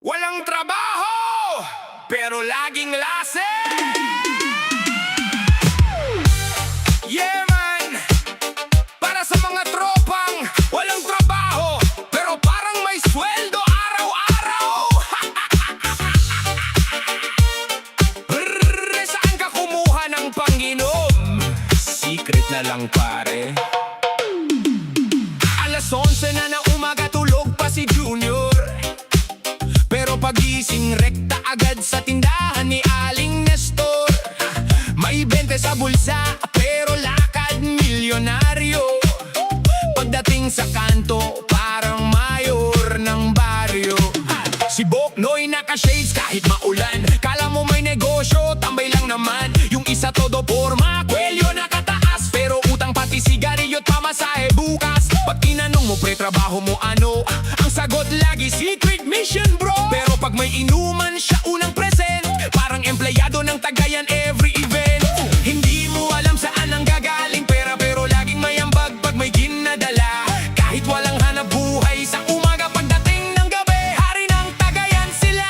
Walang trabaho, pero laging lasing. Yeah man, para sa mga tropang walang trabaho, pero parang may sweldo araw-araw. Saan ka kumuha ng panginom? Secret na lang pare. Alas 11 na ng umaga, tulog pa si Junior, pero pagising rekta agad sa tindahan ni Aling Nestor. May 20 sa bulsa, pero lakad milyonaryo. Pagdating sa kanto, parang mayor ng baryo. Si Boknoy naka-shades kahit maulan. Kala mo may negosyo, tambay lang naman. Yung isa todo porma, kwelyo nakataas, pero utang pati sigarilyo't pamasahe bukas. Pag tinanong mo pre, trabaho mo ano? Ang sagot lagi secret mission bro. Pero pag may inuman siya unang present, parang empleyado ng Tagayan every event. Hindi mo alam saan ang gagaling pera, pero laging may ambag pag may ginadala. Kahit walang hanap buhay sa umaga, pagdating ng gabi, hari ng Tagayan sila.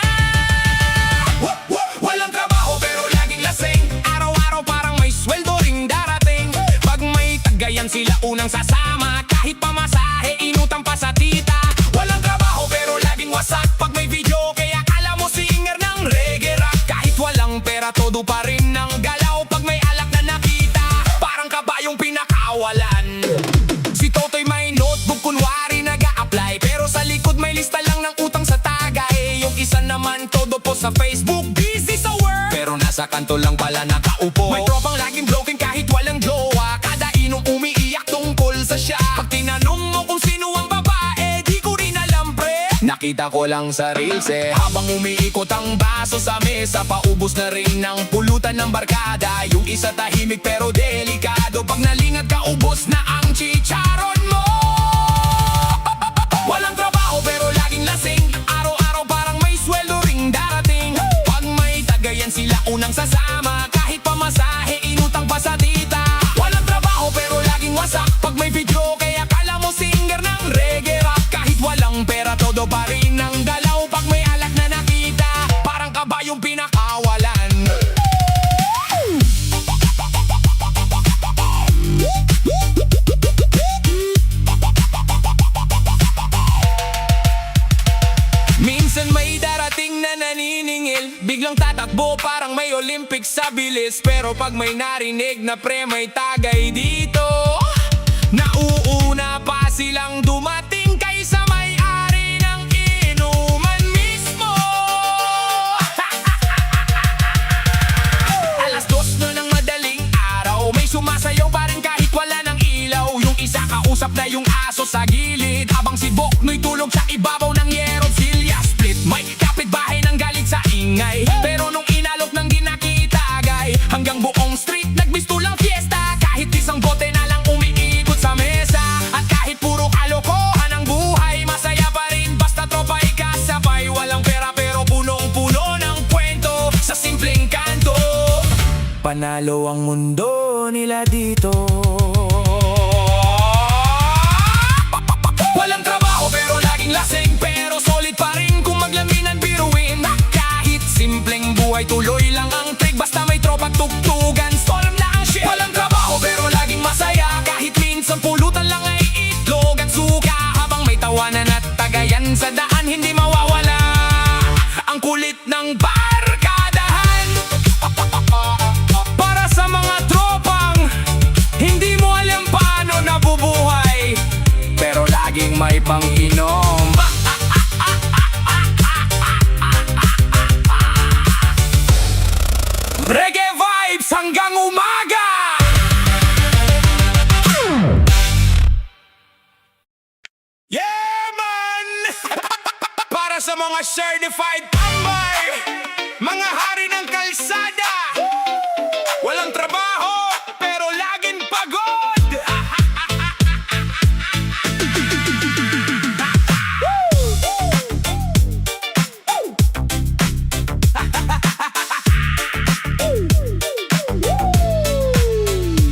Walang trabaho pero laging lasing, araw-araw parang may sweldo ring darating. Pag may Tagayan sila unang sasama, kahit pamasahe inutang pa sa tita. Walang trabaho pero laging wasak, pag may video kaya akala mo singer ng reggae rock. Kahit walang pera todo pa rin ng galaw, pag may alak na nakita, parang kabayong pinakawalan. Si Totoy may notebook kunwari nag-a-apply, pero sa likod may lista lang ng utang sa Tagay. Yung isa naman todo po sa Facebook, busy sa work, pero nasa kanto lang pala nakaupo. May tropang laging broken kahit walang jowa, kada inom umiiyak tungkol sa siya. Pag tinanong mo kung sino ang babae, di ko rin alam pre. Nakita ko lang sa reels habang umiikot ang baso sa mesa, paubos na rin ng pulutan ng barkada. Yung isa tahimik pero delikado, pag nalingad ka ubos na ang chicharon mo. Walang trabaho pero laging lasing, araw-araw parang may sweldo ring darating. Pag may Tagayan sila unang sasama, kahit pamasahe inutang pa sa tita. Walang trabaho pero laging wasak, pag may video kaya kala mo singer ng reggae rock. Kahit walang pera todo pa rin ng galaw, pag may alak na nakita, parang kabayong pinakawalan. Minsan may darating na naniningil, biglang tatakbo parang may Olympics sa bilis. Pero pag may narinig na pre may Tagay dito, nauuna pa silang dumating kaysa may-ari ng inuman mismo. Alas 2 na ng madaling araw, may sumasayaw pa rin kahit wala ng ilaw. Yung isa kausap na yung aso sa gilid, habang si Boknoy tulog sa ibabaw ng yero. Silya split, may kapitbahay ng galit sa ingay, pero nung inalok ng ginakita agay, hanggang buong street nagbistulang fiesta. Kahit isang bote na lang umiikot sa mesa, at kahit puro kalokohan ang buhay, masaya pa rin basta tropa ikasabay. Walang pera pero punong-puno ng kwento sa simpleng kanto. Panalo ang mundo nila dito. Walang trabaho pero laging lasing, pero solid pa rin kung maglaminan biruin. Kahit simpleng buhay tuloy lang ang trig, basta may tropa tugtugan, storm na ang shit. Walang trabaho pero laging masaya, kahit minsan pulutan lang ay itlog at suka. Habang may tawanan at Tagayan sa daan, hindi mawawala ang kulit ng barkadahan. Para sa mga tropang hindi mo alam paano nabubuhay, pero laging may pang-inom. Reggae vibes hanggang umaga. Yeah man. Para sa mga certified tambay, mga hari ng kalsada, walang trabaho pero laging pagod.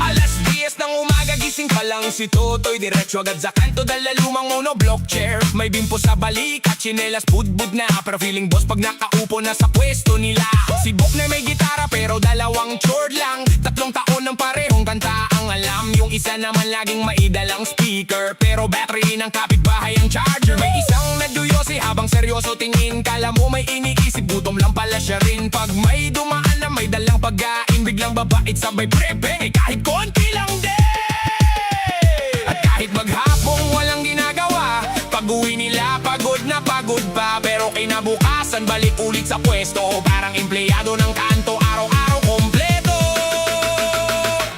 Alas 10 ng umaga, gising pa lang si Totoy, diretso agad sa kanto, dala lumang monoblock chair. May bimpo sa balik at tsinelas budbud na, pero feeling boss pag nakaupo na sa pwesto nila. Si Bok na may gitara pero dalawang chord lang, 3 taon ng parehong kanta ang alam. Yung isa naman laging maidalang speaker, pero battery ng kapitbahay ang charger. May isang nagduyosi habang seryoso tingin, kala mo may iniisip, gutom lang pala siya rin. Pag may dumaan na may dalang pagkain, biglang babait sabay prepeng, kahit konti lang din. At kahit maghapong walang ginagawa, pag-uwi nila pagod na pagod pa, pero kinabukasan balik ulit sa pwesto, parang empleyado ng kanto, araw-araw kompleto.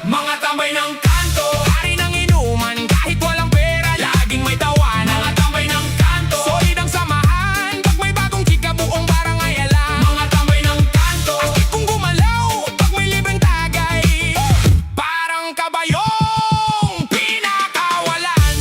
Mga tambay ng kanto, hari ng inuman, kahit walang pera, laging may tawanan. Mga tambay ng kanto, solid ang samahan, pag may bagong chika buong barangay alam. Mga tambay ng kanto, astig kung gumalaw, pag may libreng tagay, parang kabayong pinakawalan.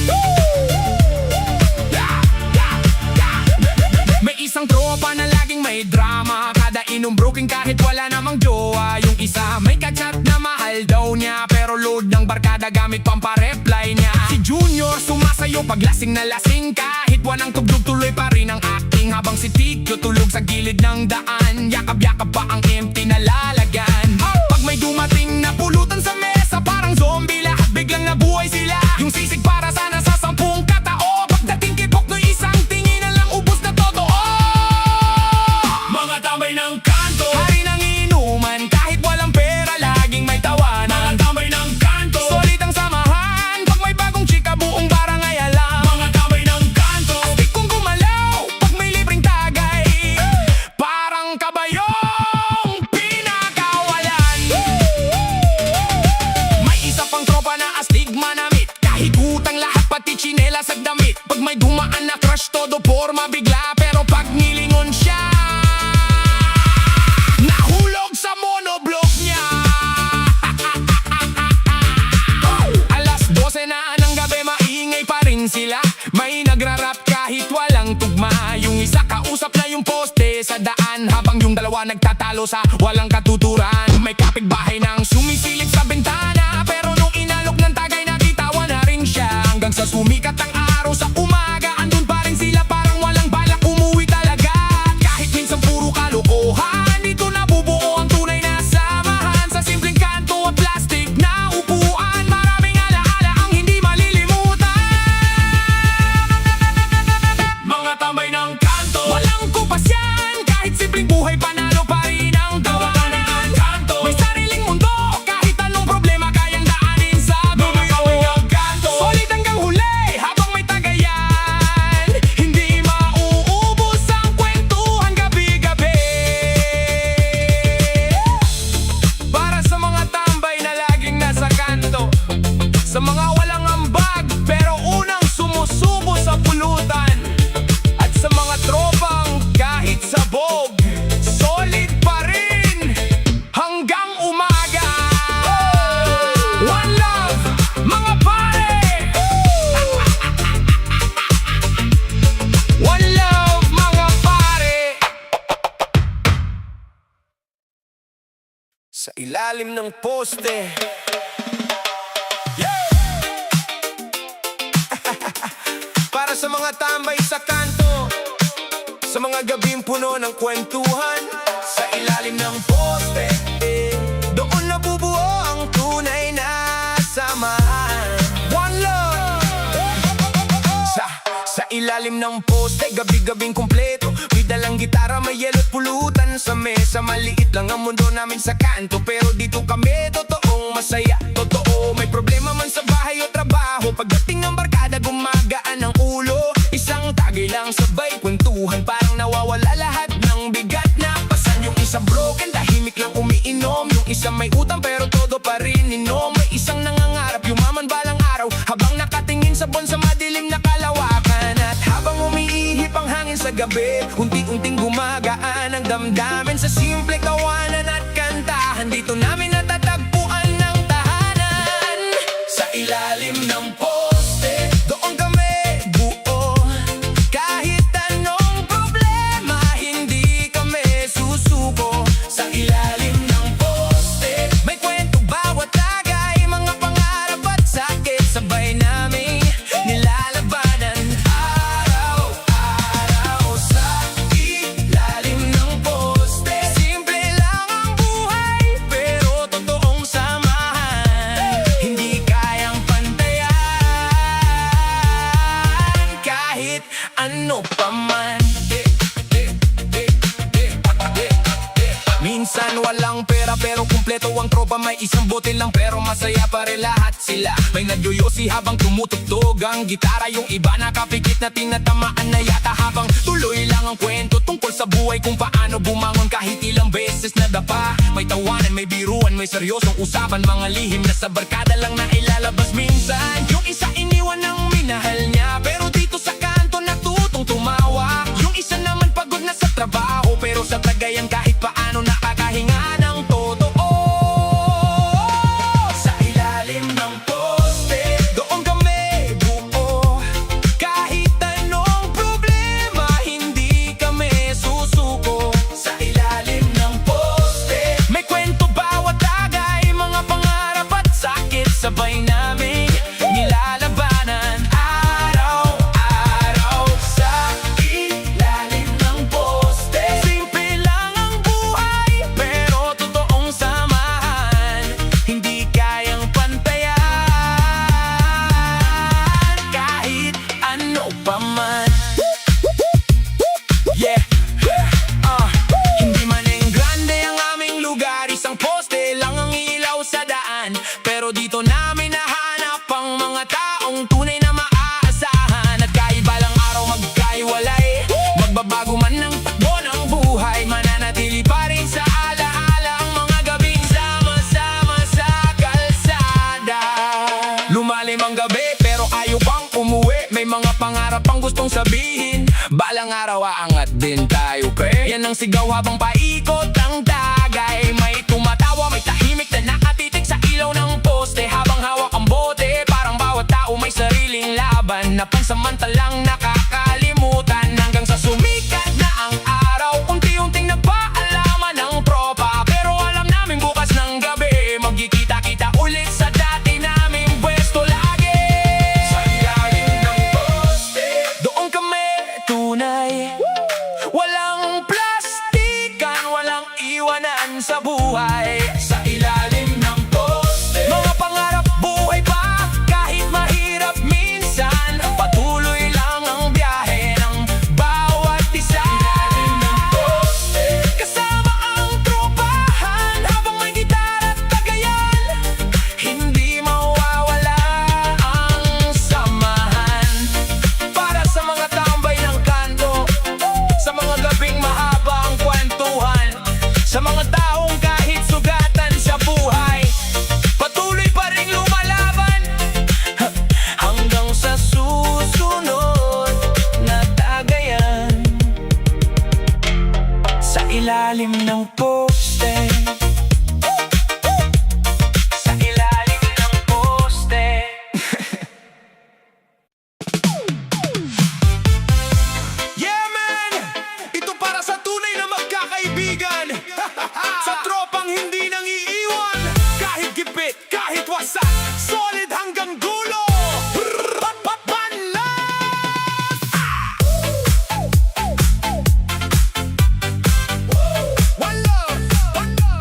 May isang tropa na laging may drama, kada inom broken kahit wala namang jowa. Yung isa may kachat na mahal daw niya, pero load ng barkada gamit pampa-reply niya. Si Junior sumasayo pag lasing na lasing, kahit wanang tugtog tuloy pa rin ang acting. Habang si Tikyo tulog sa gilid ng daan, yakap-yakap pa ang empty na lalagyan. Pag may dumating na pulutan sa mesa, parang zombie lahat biglang nabuhay sila. Yung sisig para sana sa 10 katao, pagdating kay Bok no isang tingin na lang ubos na totoo. Mga tambay ng kanto, hari ng inuman, kahit walang pera laging may tawanan. Mga tambay ng kanto, solid ang samahan, pag may bagong chika buong barangay alam. Mga tambay ng kanto, astig kung gumalaw, pag may libreng tagay, parang kabayong pinakawalan. May isa pang tropa na astig manamit, kahit utang lahat pati tsinelas at damit. Pag may dumaan na crush todo forma bigla, pero pag nilingon siya, nahulog sa monoblock niya. Alas 12 na ng gabi, maingay pa rin sila, may nagrarap kahit walang tugma. Yung isa kausap na yung poste sa daan, habang yung dalawa nagtatalo sa walang katuturan. May kapitbahay nang sumisilip sa bintana, pero nung inalok ng tagay nakitawan na rin siya. Hanggang sa sumikat ang araw sa umaga, andun pa rin sila parang walang balak umuwi talaga. At kahit minsan puro kalokohan, dito nabubuo ang tunay na samahan. Sa simpleng kanto at plastic na upuan, maraming alaala ang hindi malilimutan. Mga tambay ng kanto, walang kupas yan, kahit simpleng buhay panalo pa rin ang tawanan. May sariling mundo, kahit anong problema kayang daanin sa dulo. Solid hanggang huli, habang may tagayan, hindi mauubos ang kwentuhan gabi-gabi. Para sa mga tambay na laging nasa kanto, sa mga walang ambag pero unang sumusubo sa pulutan, at sa mga tropang kahit sabog, solid pa rin hanggang umaga. One love, mga pare! One love, mga pare! Sa ilalim ng poste, para sa mga tambay sa kanto, sa mga gabing puno ng kwentuhan, sa ilalim ng poste, doon nabubuo ang tunay na samahan. One love! Sa ilalim ng poste, gabi-gabing kumpleto, may dalang gitara, may yelo't pulutan sa mesa. Maliit lang ang mundo namin sa kanto, pero dito kami totoong masaya. Totoo, may problema man sa bahay o trabaho, pagdating ng barkada gumagaan ang ulo. Isang tagay lang sabay kwentuhan, parang nawawala lahat ng bigat na pasan. Yung isa broken, tahimik lang umiinom. Yung isa may utang pero todo pa rin inom. May isang nangangarap yumaman balang araw, habang nakatingin sa buwan sa madilim na kalawakan. At habang umiihip ang hangin sa gabi, unti-unting gumagaan ang damdamin. Sa simple kawanan at kantahan, dito namin natatagpuan ng tahanan. Sa ilalim ng poste, doon kami buo, kahit anong problema, hindi kami susuko. Sa ilalim ng poste, may kwento bawat tagay, mga pangarap at sakit, sabay na minsan walang pera pero kumpleto ang tropa. May isang bote lang pero masaya pa rin lahat sila. May nagyoyosi habang tumutugtog ang gitara. Yung iba nakapikit na tinatamaan na yata. Habang tuloy lang ang kwento tungkol sa buhay, kung paano bumangon kahit ilang beses nadapa. May tawanan, may biruan, may seryosong usapan. Mga lihim na sa barkada lang na ilalabas minsan. Yung isa iniwan ng minahal niya pero dito sa kanto natutong tumawa. Yung isa naman pagod na sa trabaho pero sa Cagayan kahit paano nakakahinga ng totoo. Sa ilalim ng poste, doon kami buo. Kahit anong problema, hindi kami susuko. Sa ilalim ng poste, may kwento bawat tagay, mga pangarap at sakit sabay namin nilalabanan. Araw-araw sa ilalim ng poste. Simple lang ang buhay pero totoong samahan, hindi kayang pantayan kahit ano pa man. Yeah, hindi man grande ang aming lugar, isang poste lang ang ilaw sa daan. Pero dito namin nahanap ang mga taong tunay na maaasahan. At kahit balang araw magkaiwalay, magbabago man ng takbo ng buhay, mananatili pa rin sa alaala ang mga gabing sama-sama sa kalsada. Lumalim ang gabi pero ayaw pang umuwi. May mga pangarap pang gustong sabihin, balang araw aangat din tayo, Yan ang sigaw habang paikot ang tagay. May tumatawa, may tahimik na nakatitig sa ilaw ng poste. Habang hawak ang bote, parang bawat tao may sariling laban na pansamantalang nakakalimutan. Hanggang sa sumikat na ang araw, unti-unting nagpaalaman ng tropa. Pero alam namin bukas ng gabi, magkikita-kita ulit sa dati naming pwesto lagi. Sa ilalim ng poste, doon kami tunay. Walang plastikan, walang iwanan sa buhay. Sa ilalim ng poste, mga pangarap buhay pa kahit mahirap minsan. Patuloy lang ang biyahe ng bawat isa. Sa ilalim ng poste, kasama ang tropahan habang may gitara at Cagayan, hindi mawawala ang samahan. Para sa mga tambay ng kanto, sa mga gabing mahaba ang kwentuhan, sa mga taong kahit sugatan sa buhay, patuloy pa ring lumalaban hanggang sa susunod na tagayan. Sa ilalim ng poste, sa ilalim ng poste. Yeah, man! Ito para sa tunay na magkakaibigan. Sa tropang hindi nang iiwan, kahit gipit, kahit wasak, solid hanggang dulo. One love, one love.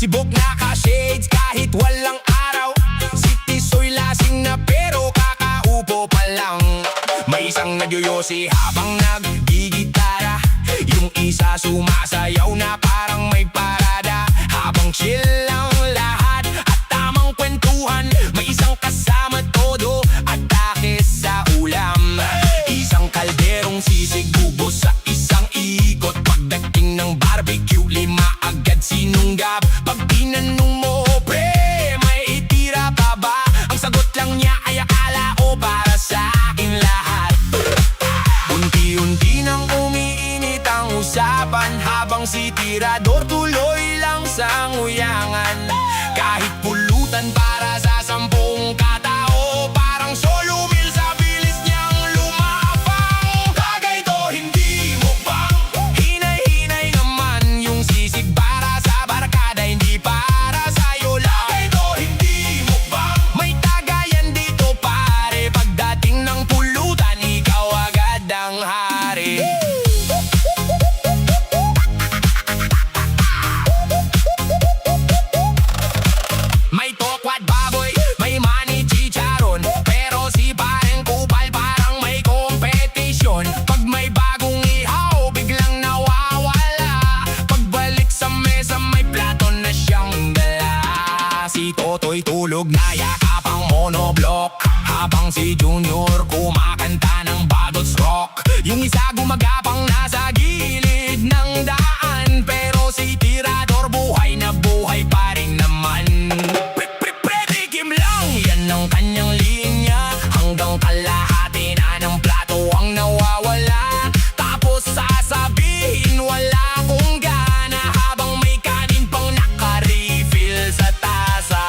Sibok naka-shades kahit walang araw. Si Tisoy lasing na pero kakaupo pa lang. May isang nagyoyosi habang naggigitara. Yung isa sumasayaw na parang may parada. Habang chill lang lahat at tamang kwentuhan. May isang kasama todo at takis sa ulam. Isang kalderong sisig bubos sa isang ikot. Pagdating ng barbecue, 5 agad sinunggab. Pag tinanong mo, pre, may itira pa ba? Ang sagot lang niya ay akala o para sa akin lahat. Unti-unti nang umiinit ang usapan, habang si Tirador tuloy lang sa nguyangan. Kahit pulutan para sa 10 katao, parang solo meal sa bilis niyang lumapang. Bagay to, hindi mukbang. Hinay-hinay naman yung sisig para sa barkada, hindi para sa'yo lang. Bagay to, hindi mukbang. May tagayan dito pare, pagdating ng pulutan, ikaw agad ang hari. May tokwat baboy, may mani chicharon, pero si pareng kupal parang may kompetisyon. Pag may bagong ihaw, biglang nawawala. Pagbalik sa mesa, may plato na siyang dala. Si Totoy tulog na yakap ang monoblock, habang si Junior kumakanta ng Badots Rock. Yung isa gumagapang nasa gilid ng daan, pero si Tirador buhay na buhay pa rin naman. Predikim lang, yan ang kanyang linya. Hanggang kalahati na ng plato ang nawawala. Tapos sasabihin wala akong gana, habang may kanin pang naka-refill sa tasa.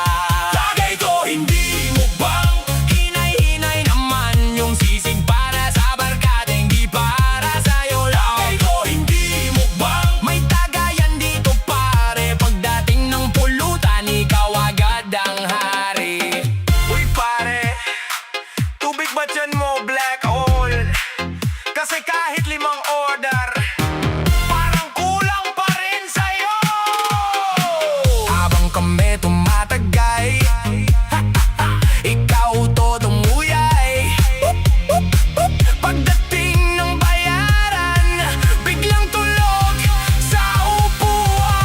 Bagay to, hindi mukbang. Hinay-hinay naman yung sisig para sa barkada, hindi para sa'yo lang. Bagay to, hindi mukbang. May tagayan dito pare, pagdating ng pulutan, ikaw agad ang hari. Uy pare, tubig ba dyan mo black hole? Kasi kahit 5 order, parang kulang pa rin sa'yo. Habang kami tumatagay, ikaw todong uyay. Pagdating ng bayaran, biglang tulog sa upuan.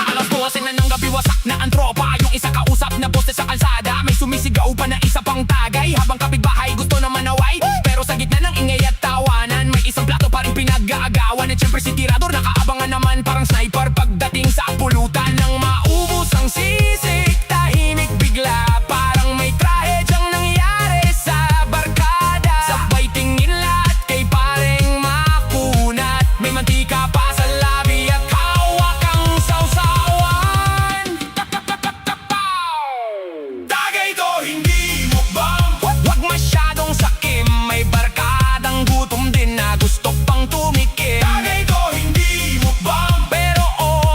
Alas 12 na ng gabi, wasak na ang tropa. Yung isa kausap na poste sa kalsada, may sumisigaw pa na isa pang tagay. Habang kapitbahay gusto na manaway, pero sa gitna ng ingay at tawanan, may isang plato pa rin pinag-aagawan. At syempre si Tirador nakaabangan naman parang sniper. Pagdating sa pulutan, nang maubos ang sisig, tahimik bigla, parang may trahedyang nangyari sa barkada. Sabay tingin lahat kay pareng makunat, may mantika pa sa labi at hawak ang sausawan. Tagay to, hindi mukbang. Wag masyadong sakim, may barkadang gutom din na gusto pang tumikim. Tagay to, hindi mukbang. Pero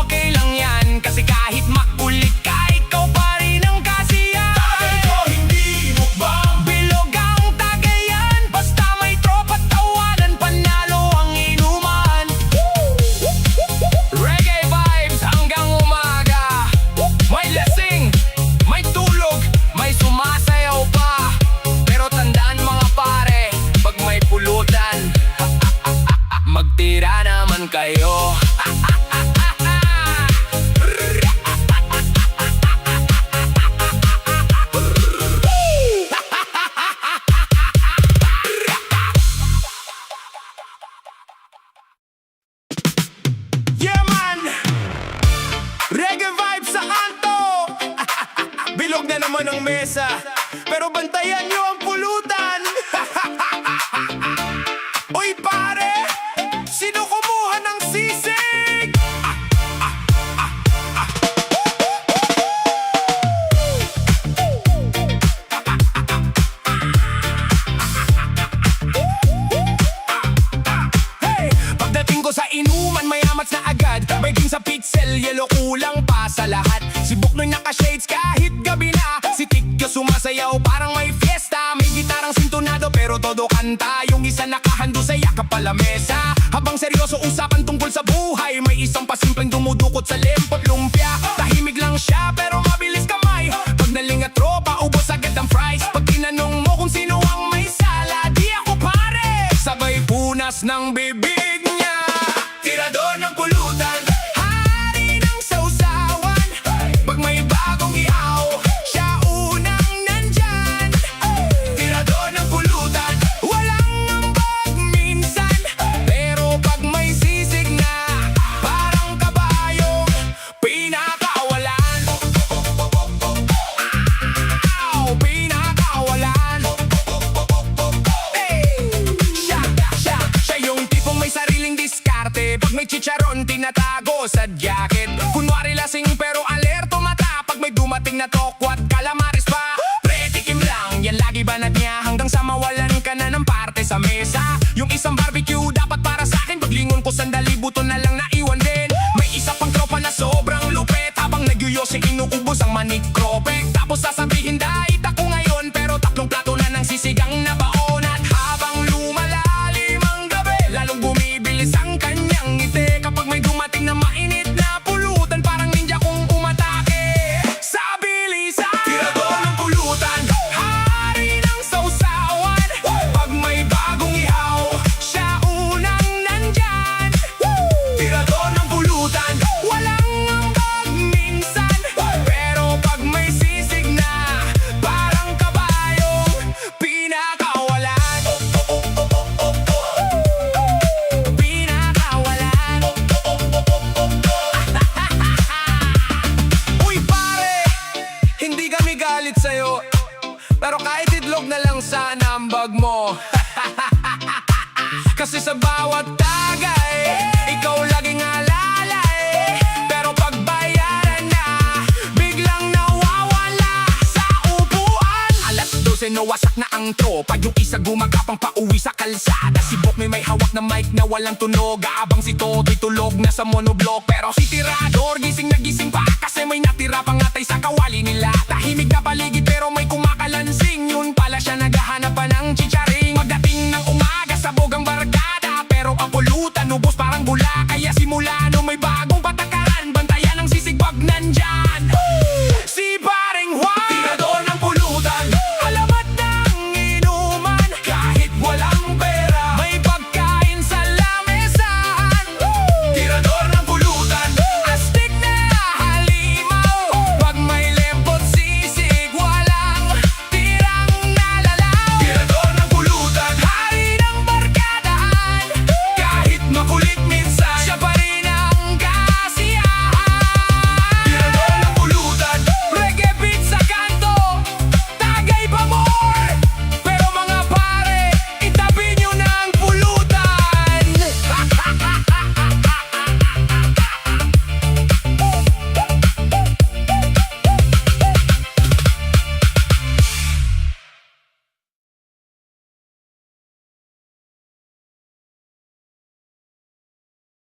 okay lang yan, kasi kahit makulit ka, ikaw pa rin ang kasiyan. Tagay to, hindi mukbang. Bilog ang tagayan, basta may tropa tawanan, panalo ang inuman. Reggae vibes hanggang umaga. May lasing, may tulog, may sumasayaw pa. Pero tandaan mga pare, pag may pulutan, magtira naman kayo. Yeah man! Reggae vibes sa kanto! Bilog na naman ang mesa, pero bantayan nyo ang pulutan. Uy pare, sino kumuha ng sisig? Hey! Pagdating ko sa inuman, mayamats na agad. Baging sa pitsel, yellow kulang pa sa lahat. Si Buknoy naka-shades kahit gabi na. Si Tikyo sumasayaw parang may fiesta. May gitarang sintonado pero todo kanta. Yung isa nakahando sa yakap pala mesa. Habang seryoso usapan tungkol sa buhay, may isang pasimpleng dumuduk Bukod sa lempot lumpia, tahimik lang siya pero mabilis kamay. Pag nalinga tropa, ubos agad ang fries. Pag tinanong mo kung sino ang may sala, di ako pare. Sabay punas ng bibig niya. Tirador ng pulutan, hari ng sausawan. Pag may bagong ihaw, siya unang nandyan. Tirador ng pulutan, walang ambag minsan. Pero pag may sisig na, parang kabayong pinakawalan. Pinakawalan. Siya yung tipong may sariling diskarte. Pag may chicharon, tinatago sa jacket. Kunwari lasing pero alerto mata. Pag may dumating na tokwat, calamares pa. Pretikim lang, yan lagi banat niya. Hanggang sa mawalan ka na ng parte sa mesa. Yung isang barbecue dapat para sa akin. Paglingon ko sandali, buto na lang naiwan din. May isa pang tropa na sobrang lupet. Habang nagyuyosi, inuubos ang manik kropek. Tapos sasabihin, dahit ako ngayon. Pero tatlong plato na ng sisigang na baon. At habang lumalalim ang gabi, lalong bumibilis ang kanyang ngiti. Kapag may dumating na mainit na pulutan, parang ninja kung umatake sa bilisan. Tirador ng pulutan, hari ng sausawan. Pag may bagong ihaw, siya unang nandyan. Tirador ng pulutan, walang ambag minsan. Pero pag may sisig na, parang kabayong pinakawalan. Pinakawalan. Uy pare, hindi kami galit sa'yo. Pero kahit itlog na lang sana ang bag mo. Kasi sa bawat tagay, ikaw laging alalay. Pero pag bayaran na, biglang nawawala sa upuan. Alas 12 na wasak na ang tropa. Yung isa gumagapang pauwi sa kalsada. Si Bok may hawak na mic na walang tunog. Abang si Toto'y tulog na sa monoblock. Pero si Tirador gising na gising pa, kasi may natira pang